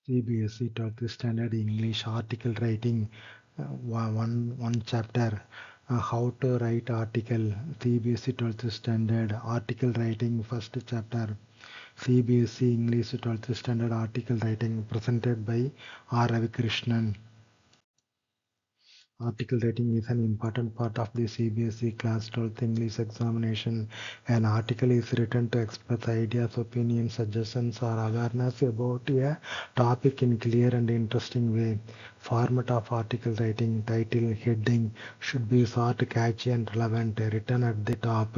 CBSE 12th Standard English Article Writing, one chapter, How to Write Article, CBSE 12th Standard Article Writing, first chapter, CBSE English 12th Standard Article Writing, presented by RRAVIKRISHNAN. Article writing is an important part of the CBSE Class 12th English examination. An article is written to express ideas, opinions, suggestions, or awareness about a topic in clear and interesting way. Format of article writing: title, heading should be short, catchy, and relevant. Written at the top.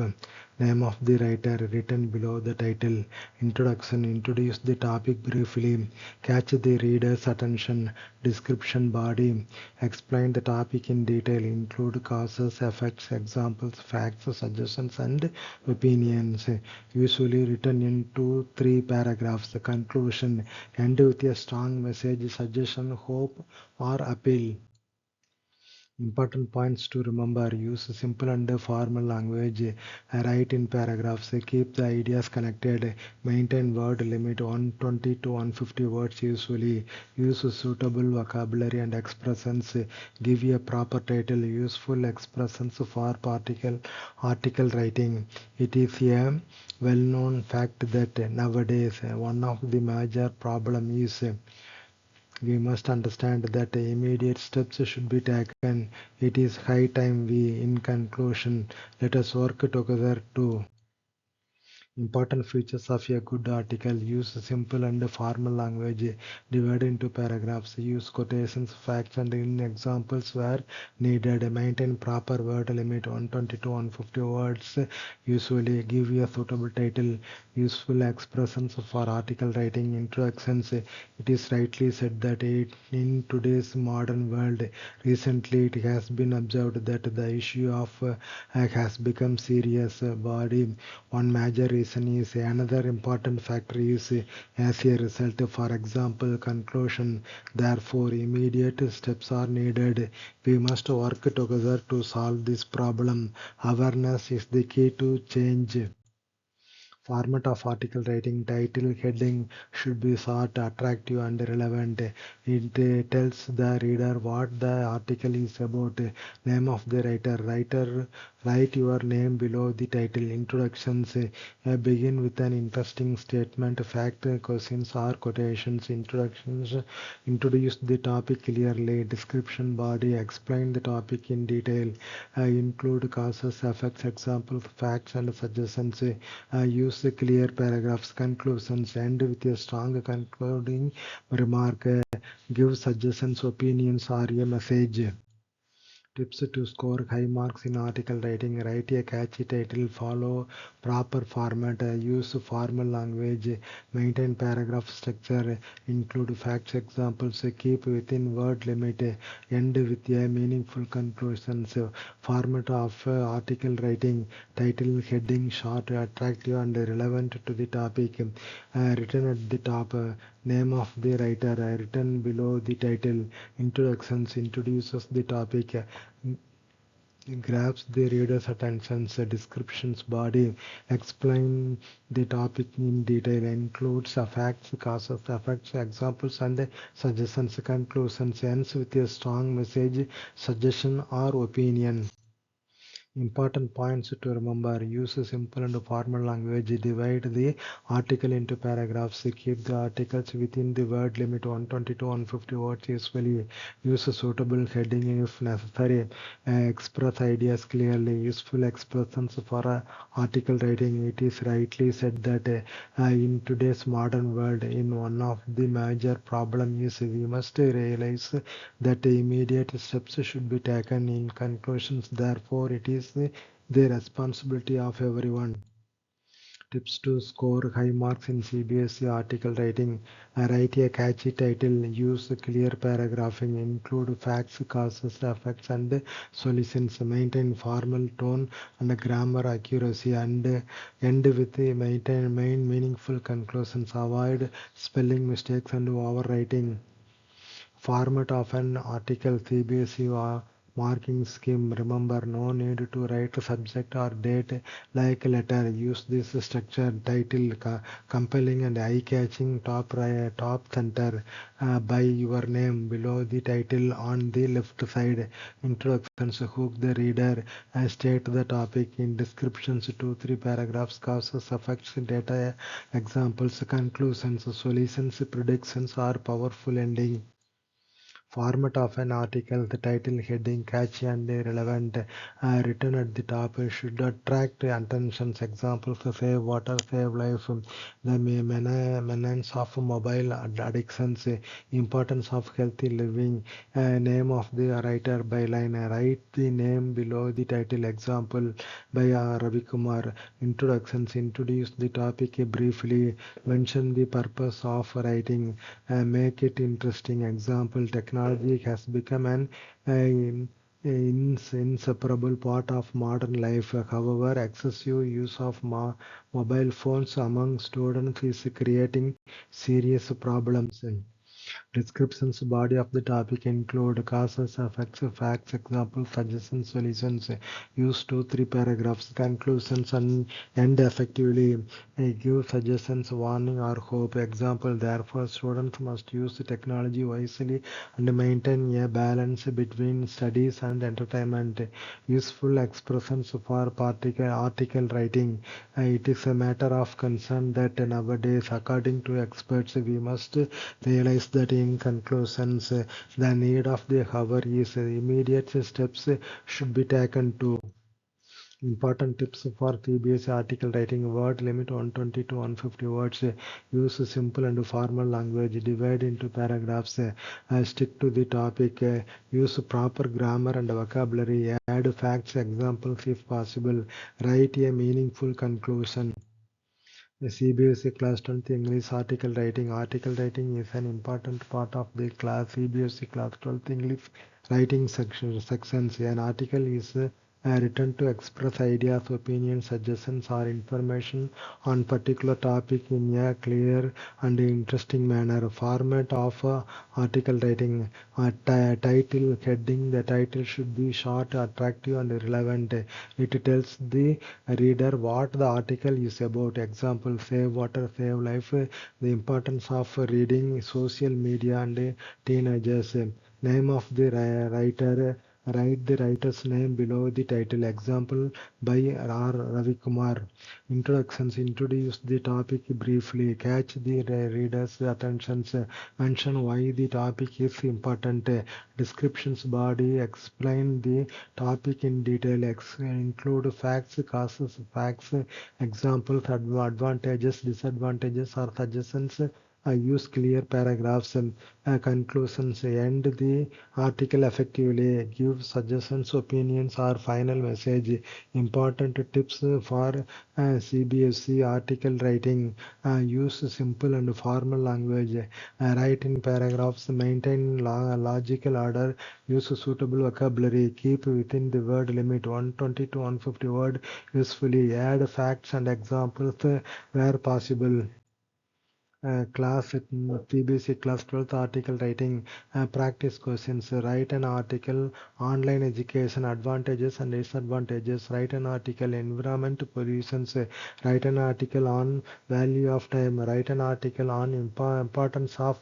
Name of the writer written below the title. Introduction: introduce the topic briefly. Catch the reader's attention. Description: body. Explain the topic in detail. Include causes, effects, examples, facts, suggestions, and opinions. Usually written in 2-3 paragraphs. Conclusion: end with a strong message, suggestion, hope, or appeal. Important points to remember: use simple and formal language, write in paragraphs, keep the ideas connected, maintain word limit 120 to 150 words usually, use suitable vocabulary and expressions, give a proper title, useful expressions for article writing. It is a well-known fact that nowadays one of the major problem is we must understand that immediate steps should be taken. It is high time we, in conclusion, let us work together to important features of a good article: use simple and formal language, divide into paragraphs, use quotations, facts, and in examples where needed, maintain proper word limit 120 to 150 words, usually give a suitable title, useful expressions for article writing. Introductions: it is rightly said that in today's modern world, recently it has been observed that the issue of has become serious. Body, one major reason is another important factor is as a result. For example, conclusion: therefore immediate steps are needed. We must work together to solve this problem. Awareness is the key to change. Format of article writing: title, heading should be short, attractive, and relevant. It tells the reader what the article is about. Name of the writer. Write your name below the title. Introductions: begin with an interesting statement, fact, questions, or quotations. Introductions: introduce the topic clearly. Description: body, explain the topic in detail. Include causes, effects, examples, facts, and suggestions. Use clear paragraphs. Conclusions: end with a strong concluding remark. Give suggestions, opinions, or a message. Tips to score high marks in article writing: write a catchy title, follow proper format, use formal language, maintain paragraph structure, include facts, examples, keep within word limit, end with a meaningful conclusion. Format of article writing: title, heading, short, attractive, and relevant to the topic. Written at the top. Name of the writer written below the title. Introductions: introduces the topic, grabs the reader's attention. Descriptions: body, explain the topic in detail, includes facts, causes, effects, examples, and suggestions. Conclusions: ends with a strong message, suggestion, or opinion. Important points to remember: use simple and formal language, divide the article into paragraphs, keep the articles within the word limit 120 to 150 words usually, use a suitable heading if necessary, express ideas clearly, useful expressions for article writing. It is rightly said that in today's modern world, in one of the major problem is we must realize that immediate steps should be taken. In conclusions, therefore it is the responsibility of everyone. Tips to score high marks in CBSE article writing: write a catchy title, use clear paragraphing, include facts, causes, effects, and solutions, maintain formal tone and grammar accuracy, and end with the maintain main meaningful conclusions, avoid spelling mistakes and overwriting. Format of an article: CBSE marking scheme. Remember, no need to write subject or date like letter. Use this structure: title, compelling and eye-catching, top center, by your name below the title on the left side. Introductions hook the reader, state the topic in descriptions, 2-3 paragraphs, causes, effects, data, examples, conclusions, solutions, predictions, or powerful ending. Format of an article: the title, heading, catchy and relevant, written at the top, should attract attention. Examples: save water, save life, the menace of mobile addictions, importance of healthy living, name of the writer, byline. Write the name below the title. Example by Ravikumar. Introductions: introduce the topic briefly, mention the purpose of writing, make it interesting. Example: technology has become an inseparable part of modern life. However, excessive use of mobile phones among students is creating serious problems. Descriptions: body of the topic include causes, effects, facts, examples, suggestions, solutions. Use 2-3 paragraphs. Conclusions and end effectively. Give suggestions, warning, or hope. Example: therefore, students must use technology wisely and maintain a balance between studies and entertainment. Useful expressions for article writing. It is a matter of concern that nowadays, according to experts, we must realize that in conclusions, the need of the hour is immediate steps should be taken to. Important tips for CBSE article writing: word limit 120 to 150 words. Use simple and formal language. Divide into paragraphs. Stick to the topic. Use proper grammar and vocabulary. Add facts, examples if possible. Write a meaningful conclusion. The CBSE Class 12th English article writing. Article writing is an important part of the class CBSE Class 12th English writing sections. An article is written to express ideas, opinions, suggestions, or information on particular topic in a clear and interesting manner. Format of article writing. Title, heading. The title should be short, attractive, and relevant. It tells the reader what the article is about. Example: save water, save life, the importance of reading, social media, and teenagers. Name of the writer. Write the writer's name below the title. Example by R. Ravikumar. Introductions: introduce the topic briefly, catch the reader's attention, mention why the topic is important. Descriptions: body, explain the topic in detail, include facts, causes, facts, examples, advantages, disadvantages, or suggestions. Use clear paragraphs. Conclusions: end the article effectively. Give suggestions, opinions, or final message. Important tips for CBSE article writing: use simple and formal language. Write in paragraphs. Maintain logical order. Use suitable vocabulary. Keep within the word limit 120 to 150 word usefully. Add facts and examples where possible. Class CBSE Class 12th article writing. Practice questions. Write an article: online education, advantages and disadvantages. Write an article: environment pollutions. Write an article on value of time. Write an article on importance of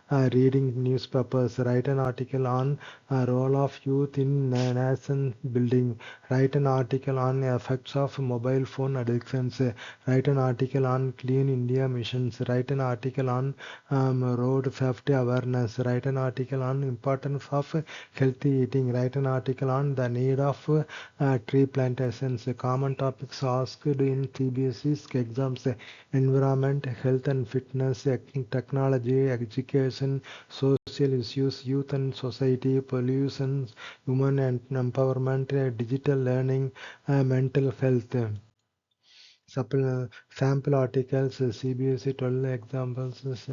reading newspapers. Write an article on role of youth in nation building. Write an article on effects of mobile phone addictions. Write an article on Clean India missions. Write an article on road safety awareness. Write an article on importance of healthy eating. Write an article on the need of tree plantations. Common topics asked in CBSE exams: environment, health and fitness, technology, education, social issues, youth and society, pollution, women and empowerment, digital learning, mental health. sample articles, CBSE 12 examples,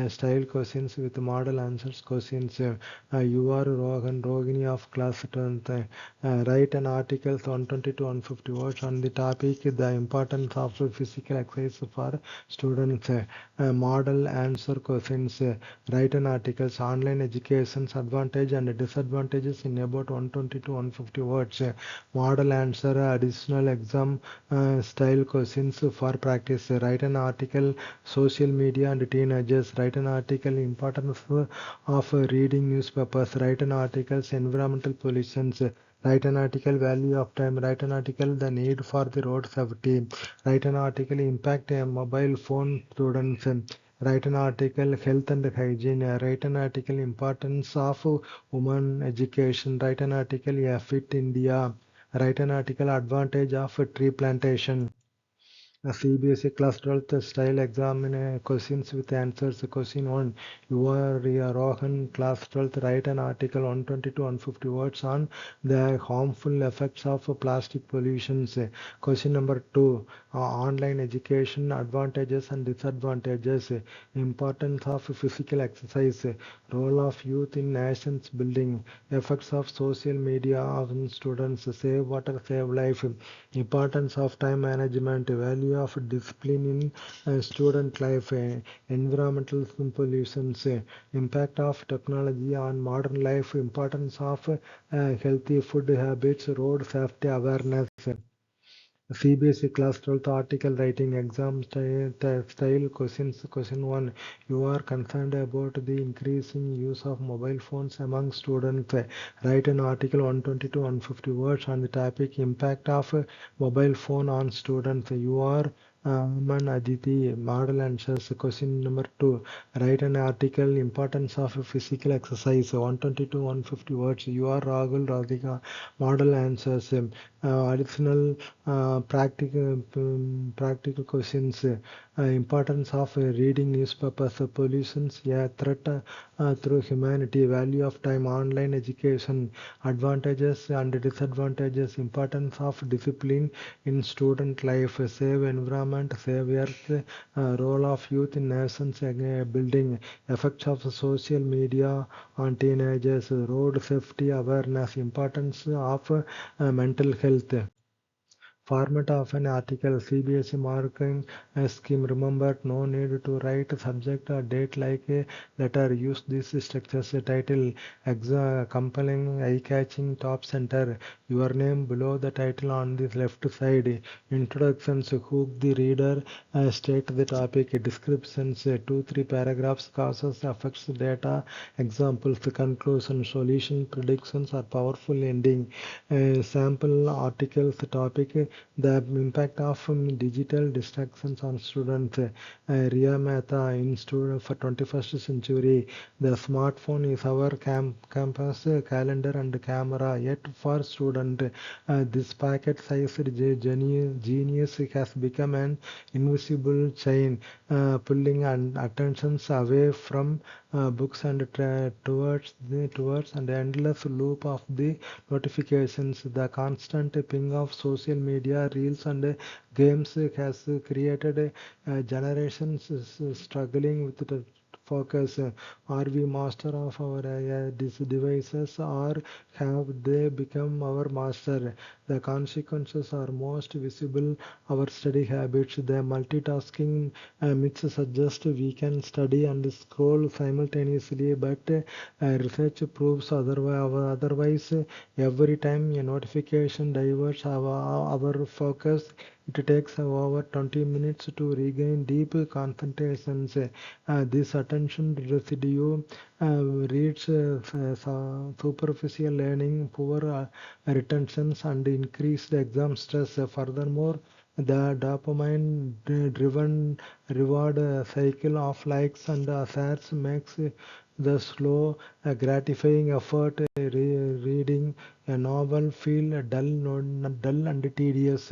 style questions with model answers questions. You are Rohan Rogini of class 10th. Write an article 120 to 150 words on the topic, the importance of physical exercise for students. Model answer questions. Write an articles, online education's advantage and disadvantages in about 120 to 150 words. Model answer additional exam style questions for practice. Write an article, social media and teenagers. Write an article, importance of reading newspapers. Write an articles, environmental pollutions. Write an article, value of time. Write an article, the need for the road safety. Write an article, impact mobile phone students. Write an article, health and hygiene. Write an article, importance of women education. Write an article, a fit India. Write an article, advantage of tree plantation. CBSE class 12th style exam questions with answers. Question 1. You are Rohan, class 12th. Write an article 120 to 150 words on the harmful effects of plastic pollutions. Question number 2. Online education advantages and disadvantages. Importance of physical exercise. Role of youth in nations building. Effects of social media on students. Save water, save life. Importance of time management. Value of discipline in student life. Environmental pollutions. Impact of technology on modern life. Importance of healthy food habits. Road safety awareness. CBSE class 12th article writing exam style questions. Question 1. You are concerned about the increasing use of mobile phones among students. Write an article 120 to 150 words on the topic impact of mobile phone on students. You are Man Aditi, model answers. Question number 2. Write an article, importance of physical exercise, 120 to 150 words. You are Rahul Radhika, model answers. Additional practical questions. Importance of reading newspapers, pollutions, a threat through humanity, value of time, online education, advantages and disadvantages, importance of discipline in student life, save environment, save earth, role of youth in nations building, effects of social media on teenagers, road safety awareness, importance of mental health. Format of an article, CBSE marking scheme. Remember, no need to write subject or date like a letter. Use this structure's title, compelling, eye-catching, top center. Your name below the title on the left side. Introductions, hook the reader, state the topic. Descriptions, 2-3 paragraphs, causes, effects, data, examples, conclusion, solution, predictions, or powerful ending. Sample articles, topic, the impact of digital distractions on students. Ria Mehta in student for 21st century. The smartphone is our campus calendar and camera. Yet for student, this packet size genius has become an invisible chain, pulling attentions away from books and towards an endless loop of the notifications. The constant ping of social media, reels and games has created generations struggling with the focus. Are we master of our these devices, or have they become our master? The consequences are most visible. Our study habits, the multitasking myths suggest we can study and scroll simultaneously, but research proves otherwise. Every time a notification diverts our focus, it takes over 20 minutes to regain deep concentrations. This attention residue reads superficial learning, poor retentions, and increased exam stress. Furthermore, the dopamine-driven reward cycle of likes and shares makes the slow, gratifying effort reading a novel feel dull and tedious.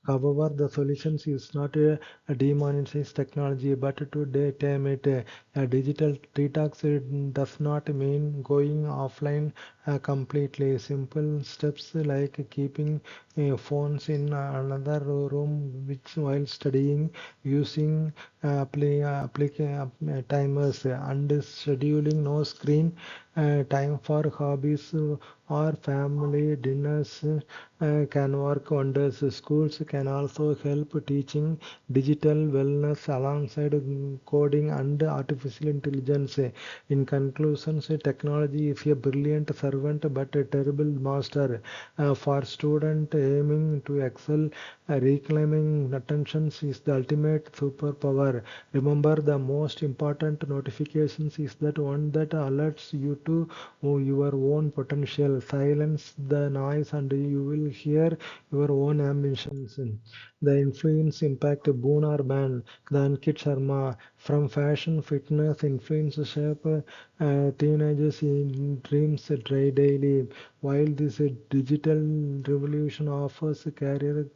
However, the solution is not a demonize technology, but to tame it. A digital detox does not mean going offline completely. Simple steps like keeping phones in another room which while studying, using timers and scheduling no screen time for hobbies or family dinners can work wonders. Schools can also help teaching digital wellness alongside coding and artificial intelligence. In conclusion, technology is a brilliant servant but a terrible master. For student aiming to excel, reclaiming attention is the ultimate superpower. Remember, the most important notifications is that one that alerts you to your own potential. Silence the noise and you will hear your own ambitions. The influence impact boon or ban. The Ankit Sharma from fashion fitness influence shape teenagers in dreams daily. While this digital revolution offers career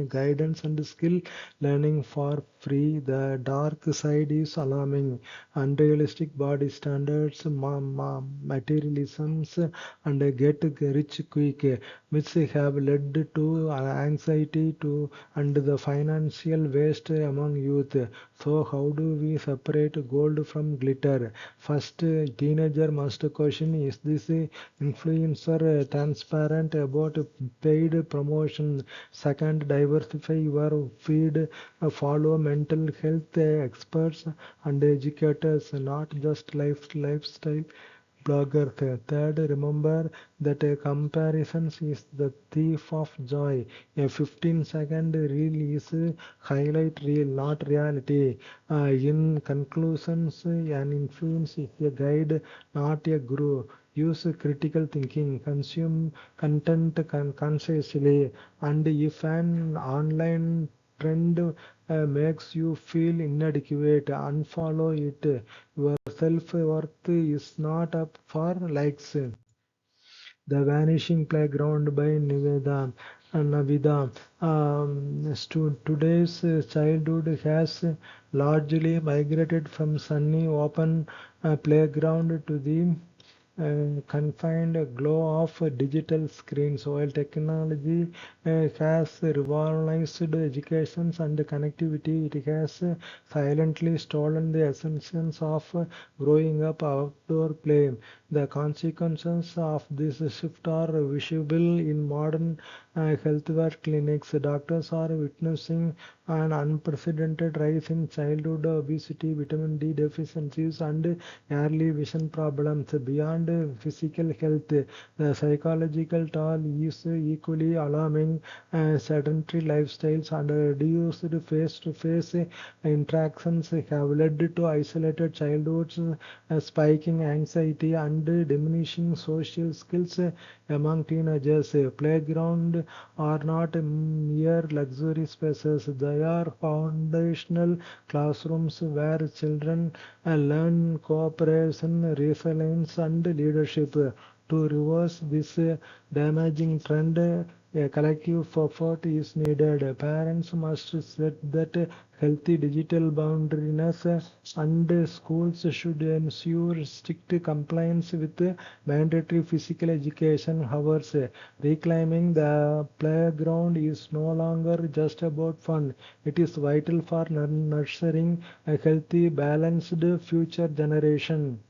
guidance and skill learning for free, the dark side is alarming. Unrealistic body standards, materialisms, and get rich quick, which have led to anxiety to and the financial waste among youth. So, how do we separate gold from glitter? First, teenager must question: is this influencer transparent about paid promotion? Second, diversify your feed, follow mental health experts and educators, not just lifestyle bloggers. Third, remember that a comparison is the thief of joy. A 15-second reel is a highlight reel, not reality. In conclusions, an influence is a guide, not a guru. Use critical thinking, consume content consciously, and if an online trend makes you feel inadequate, unfollow it. Your self-worth is not up for likes. The Vanishing Playground by Navida. Today's childhood has largely migrated from sunny open playground to the confined glow of digital screens. While technology has revolutionized education and connectivity, it has silently stolen the essence of growing up outdoor play. The consequences of this shift are visible in modern healthcare clinics. Doctors are witnessing an unprecedented rise in childhood obesity, vitamin D deficiencies, and early vision problems. Beyond physical health, the psychological toll is equally alarming. Sedentary lifestyles and reduced face-to-face interactions have led to isolated childhoods, spiking anxiety, and diminishing social skills among teenagers. Playground are not mere luxury spaces, they are foundational classrooms where children learn cooperation, resilience, and leadership. To reverse this damaging trend, a collective effort is needed. Parents must set that healthy digital boundaries, and schools should ensure strict compliance with mandatory physical education hours. Reclaiming the playground is no longer just about fun. It is vital for nurturing a healthy, balanced future generation.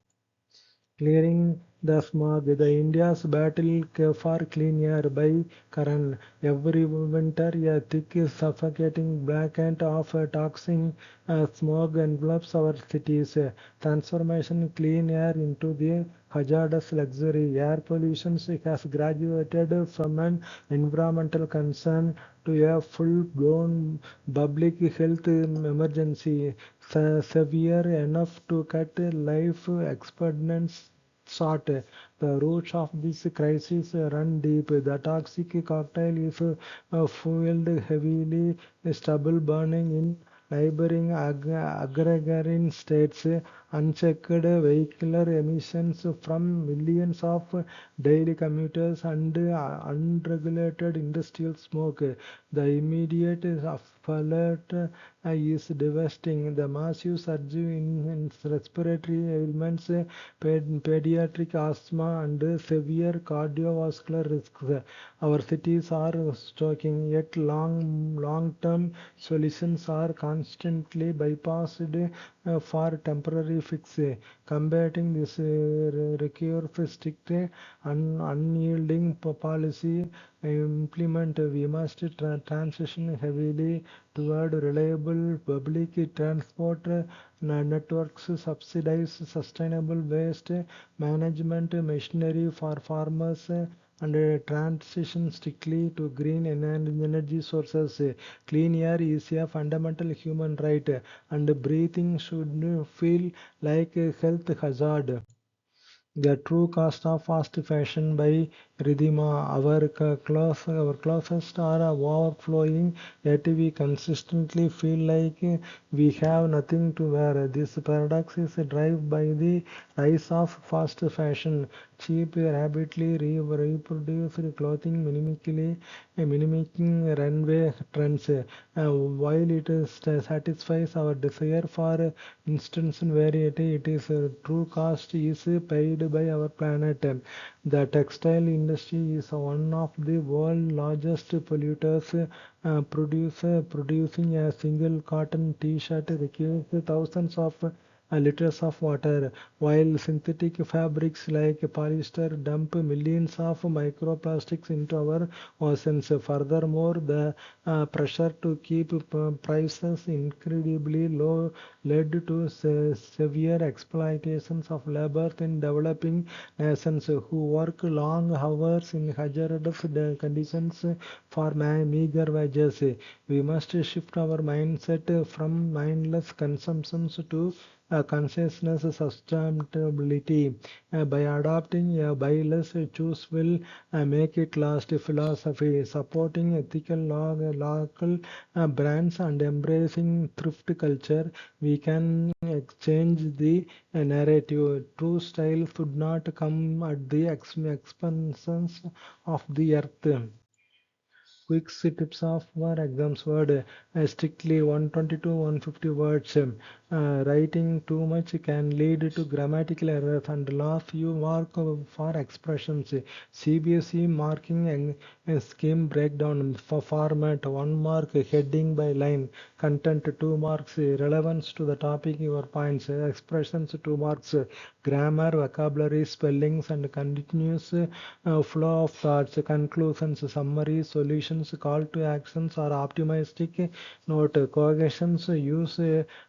Clearing the smog, the India's battle for clean air by Karan. Every winter, a thick, suffocating blanket of toxic smog envelops our cities. Transformation clean air into the hazardous luxury. Air pollution has graduated from an environmental concern to a full-blown public health emergency, severe enough to cut life expectancy short. The roots of this crisis run deep. The toxic cocktail is fueled heavily stubble burning in neighboring agrarian states unchecked vehicular emissions from millions of daily commuters and unregulated industrial smoke. The immediate fallout is devastating. The massive surge in respiratory ailments, pediatric asthma, and severe cardiovascular risks. Our cities are stalking, yet long-term solutions are constantly bypassed for temporary fix. Combating this requires strict unyielding policy implement. We must transition heavily toward reliable public transport networks, subsidize sustainable waste management machinery for farmers, and transition strictly to green energy sources. Clean air is a fundamental human right, and breathing should feel like a health hazard. The True Cost of Fast Fashion by Ridhima. Our closest are overflowing, yet we consistently feel like we have nothing to wear. This paradox is driven by the rise of fast fashion. Cheap, rapidly reproduced clothing mimicking runway trends. While it satisfies our desire for instant variety, its true cost is paid by our planet. The textile industry is one of the world's largest polluters. Producing a single cotton T-shirt requires thousands of liters of water, while synthetic fabrics like polyester dump millions of microplastics into our oceans. Furthermore, the pressure to keep prices incredibly low led to severe exploitations of labor in developing nations who work long hours in hazardous conditions for meager wages. We must shift our mindset from mindless consumption to consciousness sustainability. By adopting a buy less, choose will make it last philosophy, supporting ethical local brands and embracing thrift culture, we can exchange the narrative. True style should not come at the expense of the earth. Quick tips of our exams word, strictly 120 to 150 words. Writing too much can lead to grammatical errors and loss you mark for expressions. CBSE marking scheme breakdown for format: 1 mark heading by line, content 2 marks, relevance to the topic your points, expressions 2 marks, grammar, vocabulary, spellings, and continuous flow of thoughts, conclusions, summary, solutions, call to actions are optimistic note, cohesions, use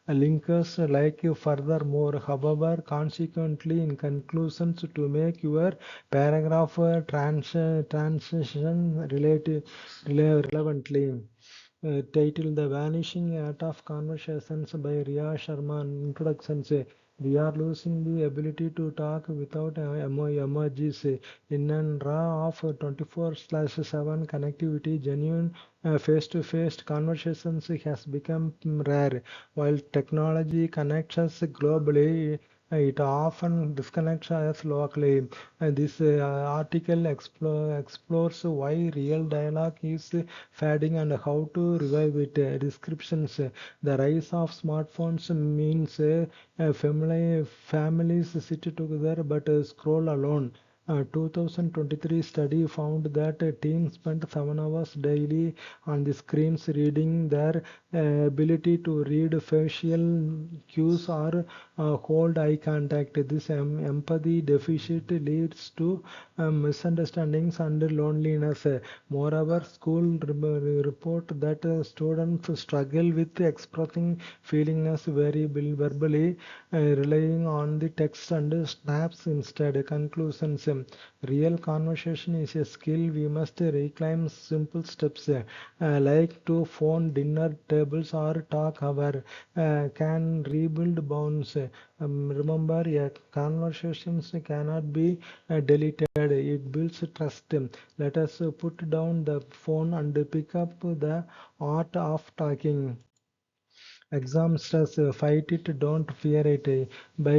linkers like furthermore. However, consequently, in conclusions, to make your paragraph transition relevantly. Title: The Vanishing Art of Conversations by Riya Sharma. Introductions. We are losing the ability to talk without emojis. In an era of 24/7 connectivity, genuine face-to-face conversations has become rare. While technology connects us globally, it often disconnects us locally. This article explores why real dialogue is fading and how to revive it. Descriptions: the rise of smartphones means families sit together but scroll alone. A 2023 study found that teens spent 7 hours daily on the screens. Reading their ability to read facial cues or hold eye contact. This empathy deficit leads to misunderstandings and loneliness. Moreover, school report that students struggle with expressing feelings very verbally, relying on the text and snaps instead. Conclusions: real conversation is a skill. We must reclaim simple steps like to phone dinner tables or talk hour can rebuild bonds. Remember, a conversations cannot be deleted. It builds trust. Let us put down the phone and pick up the art of talking. Exam stress, fight it, don't fear it. By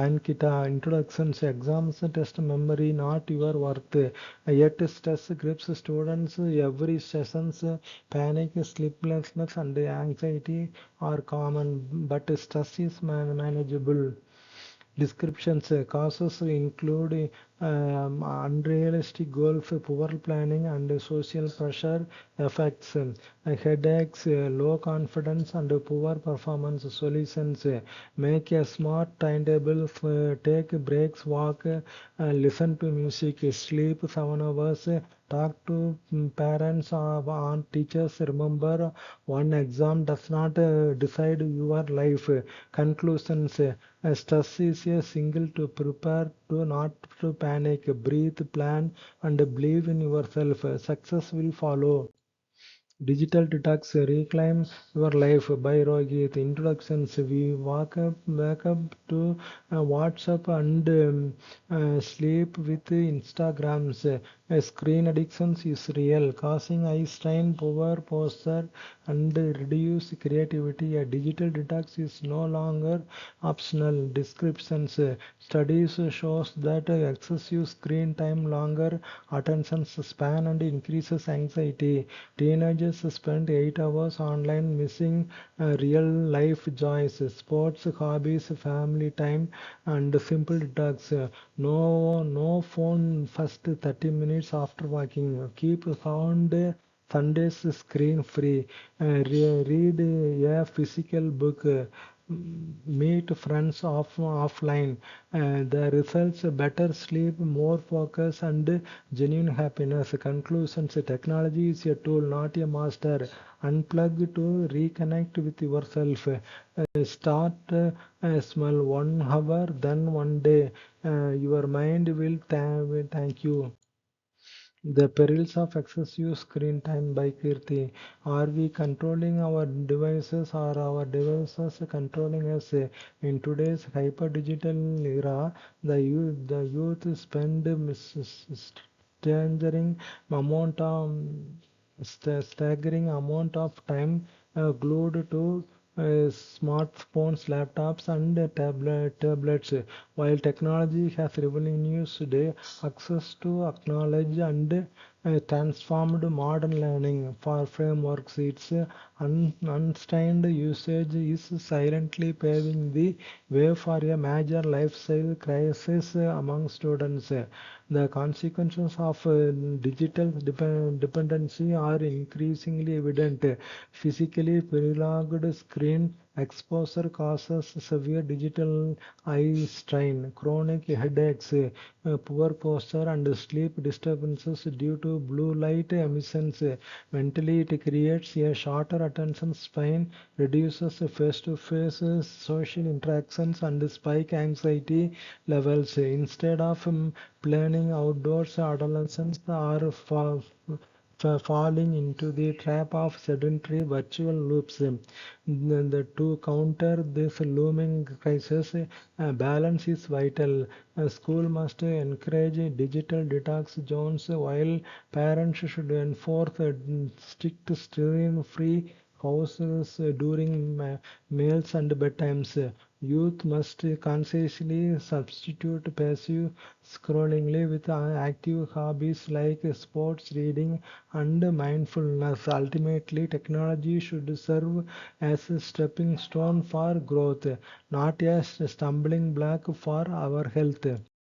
Ankita. Introductions, exams test memory, not your worth. Yet stress grips students. Every sessions, panic, sleeplessness, and anxiety are common, but stress is manageable. Descriptions, causes include unrealistic goals, poor planning, and social pressure. Effects, headaches, low confidence, and poor performance. Solutions, make a smart timetable, take breaks, walk, listen to music, sleep 7 hours, talk to parents or teachers. Remember, one exam does not decide your life. Conclusions, stress is a single to prepare to not to panic, breathe, plan, and believe in yourself. Success will follow. Digital Detox, Reclaim Your Life by Rohit. Introductions, we wake up to WhatsApp and sleep with Instagrams. Screen addictions is real, causing eye strain, poor posture, and reduce creativity. A digital detox is no longer optional. Descriptions, studies shows that excessive screen time, longer attention span, and increases anxiety. Teenagers spend 8 hours online, missing real life joys, sports, hobbies, family time, and simple detox. No phone first 30 minutes after walking. Keep Sundays screen free. Read a physical book. Meet friends offline. The results, better sleep, more focus, and genuine happiness. Conclusions, technology is a tool, not a master. Unplug to reconnect with yourself. Start small, 1 hour, then one day. Your mind will thank you. The perils of excessive screen time by Kirti. Are we controlling our devices or our devices controlling us? In today's hyper digital era, the youth spend staggering amount of staggering amount of time glued to smartphones, laptops, and tablets. While technology has revolutionized access to acknowledge and transformed modern learning for frameworks, its unstained usage is silently paving the way for a major lifestyle crisis among students. The consequences of digital dependency are increasingly evident. Physically prolonged screen exposure causes severe digital eye strain, chronic headaches, poor posture, and sleep disturbances due to blue light emissions. Mentally, it creates a shorter attention span, reduces face-to-face social interactions, and spike anxiety levels. Instead of playing outdoors, adolescents are falling into the trap of sedentary virtual loops. To counter this looming crisis, balance is vital. School must encourage digital detox zones, while parents should enforce strict screen-free houses during meals and bedtimes. Youth must consciously substitute passive scrolling with active hobbies like sports, reading, and mindfulness. Ultimately, technology should serve as a stepping stone for growth, not a stumbling block for our health.